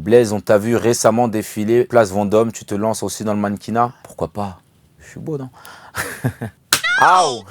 Blaise, on t'a vu récemment défiler place Vendôme, tu te lances aussi dans le mannequinat? Pourquoi pas? Je suis beau, non? Aouh!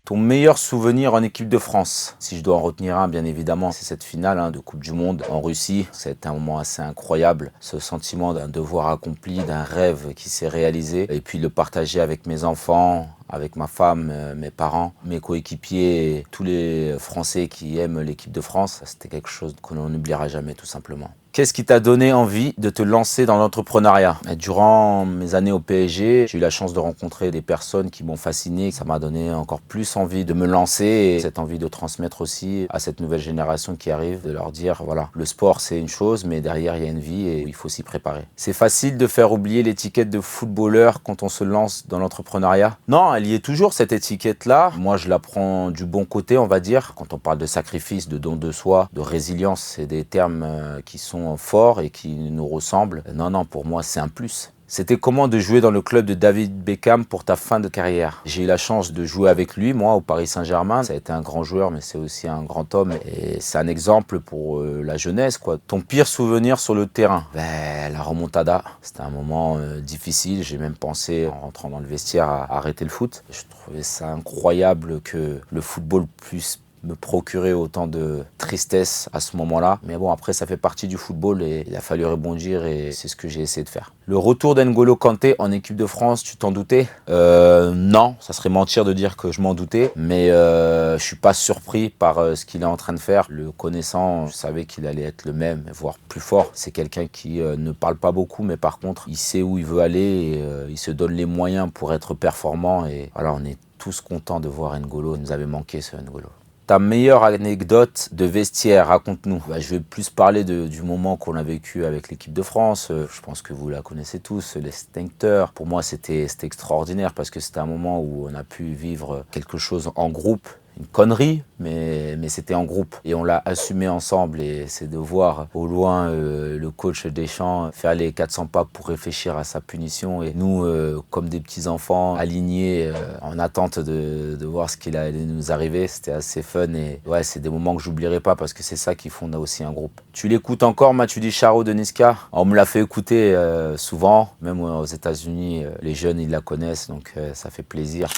Ton meilleur souvenir en équipe de France? Si je dois en retenir un, bien évidemment, c'est cette finale de Coupe du Monde en Russie. C'était un moment assez incroyable, ce sentiment d'un devoir accompli, d'un rêve qui s'est réalisé. Et puis le partager avec mes enfants, avec ma femme, mes parents, mes coéquipiers, tous les Français qui aiment l'équipe de France. C'était quelque chose qu'on n'oubliera jamais, tout simplement. Qu'est-ce qui t'a donné envie de te lancer dans l'entrepreneuriat? Durant mes années au PSG, j'ai eu la chance de rencontrer des personnes qui m'ont fasciné. Ça m'a donné encore plus envie de me lancer et cette envie de transmettre aussi à cette nouvelle génération qui arrive, de leur dire, voilà, le sport c'est une chose, mais derrière il y a une vie et il faut s'y préparer. C'est facile de faire oublier l'étiquette de footballeur quand on se lance dans l'entrepreneuriat? Non, elle y est toujours, cette étiquette-là. Moi, je la prends du bon côté, on va dire. Quand on parle de sacrifice, de don de soi, de résilience, c'est des termes qui sont forts et qui nous ressemblent. Non, pour moi, c'est un plus. C'était comment de jouer dans le club de David Beckham pour ta fin de carrière? J'ai eu la chance de jouer avec lui, moi, au Paris Saint-Germain. Ça a été un grand joueur, mais c'est aussi un grand homme. Et c'est un exemple pour la jeunesse, quoi. Ton pire souvenir sur le terrain? La remontada. C'était un moment difficile. J'ai même pensé, en rentrant dans le vestiaire, à arrêter le foot. Je trouvais ça incroyable que le football puisse me procurer autant de tristesse à ce moment-là. Mais bon, après, ça fait partie du football et il a fallu rebondir et c'est ce que j'ai essayé de faire. Le retour d'N'Golo Kanté en équipe de France, tu t'en doutais? Non, ça serait mentir de dire que je m'en doutais, mais je suis pas surpris par ce qu'il est en train de faire. Le connaissant, je savais qu'il allait être le même, voire plus fort. C'est quelqu'un qui ne parle pas beaucoup, mais par contre, il sait où il veut aller et il se donne les moyens pour être performant. Et voilà, on est tous contents de voir N'Golo. Il nous avait manqué ce N'Golo. Ta meilleure anecdote de vestiaire, raconte-nous. Je vais plus parler du moment qu'on a vécu avec l'équipe de France. Je pense que vous la connaissez tous, l'extincteur. Pour moi, c'était extraordinaire parce que c'était un moment où on a pu vivre quelque chose en groupe. Une connerie, mais c'était en groupe. Et on l'a assumé ensemble. Et c'est de voir au loin le coach Deschamps faire les 400 pas pour réfléchir à sa punition. Et nous, comme des petits enfants, alignés en attente de voir ce qu'il allait nous arriver. C'était assez fun. Et ouais, c'est des moments que j'oublierai pas parce que c'est ça qui fonde aussi un groupe. Tu l'écoutes encore, Matuidi Charo de Niska? On me l'a fait écouter souvent. Même aux États-Unis, les jeunes, ils la connaissent. Donc ça fait plaisir.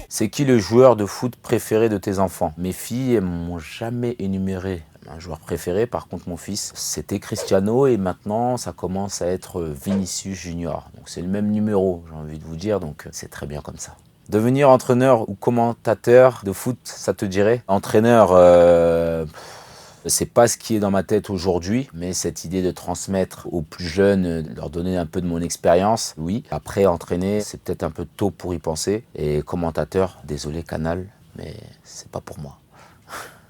C'est qui le joueur de foot préféré de tes enfants? Mes filles, elles m'ont jamais énuméré un joueur préféré. Par contre, mon fils, c'était Cristiano et maintenant, ça commence à être Vinicius Junior. Donc c'est le même numéro, j'ai envie de vous dire, donc c'est très bien comme ça. Devenir entraîneur ou commentateur de foot, ça te dirait? Entraîneur, c'est pas ce qui est dans ma tête aujourd'hui, mais cette idée de transmettre aux plus jeunes, de leur donner un peu de mon expérience, oui. Après, entraîner, c'est peut-être un peu tôt pour y penser. Et commentateur, désolé Canal, mais c'est pas pour moi.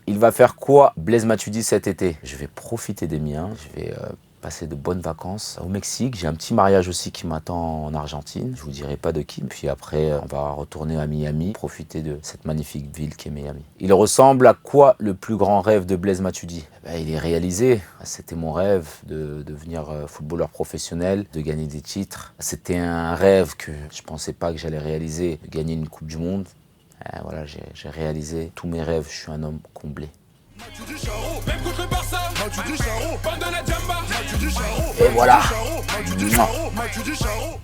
Il va faire quoi, Blaise Matuidi, cet été? Je vais profiter des miens, je vais passer de bonnes vacances au Mexique. J'ai un petit mariage aussi qui m'attend en Argentine. Je vous dirai pas de qui. Puis après, on va retourner à Miami, profiter de cette magnifique ville qu'est Miami. Il ressemble à quoi le plus grand rêve de Blaise Matuidi? Il est réalisé. C'était mon rêve de devenir footballeur professionnel, de gagner des titres. C'était un rêve que je pensais pas que j'allais réaliser, de gagner une Coupe du Monde. Voilà, j'ai réalisé tous mes rêves. Je suis un homme comblé. Et voilà.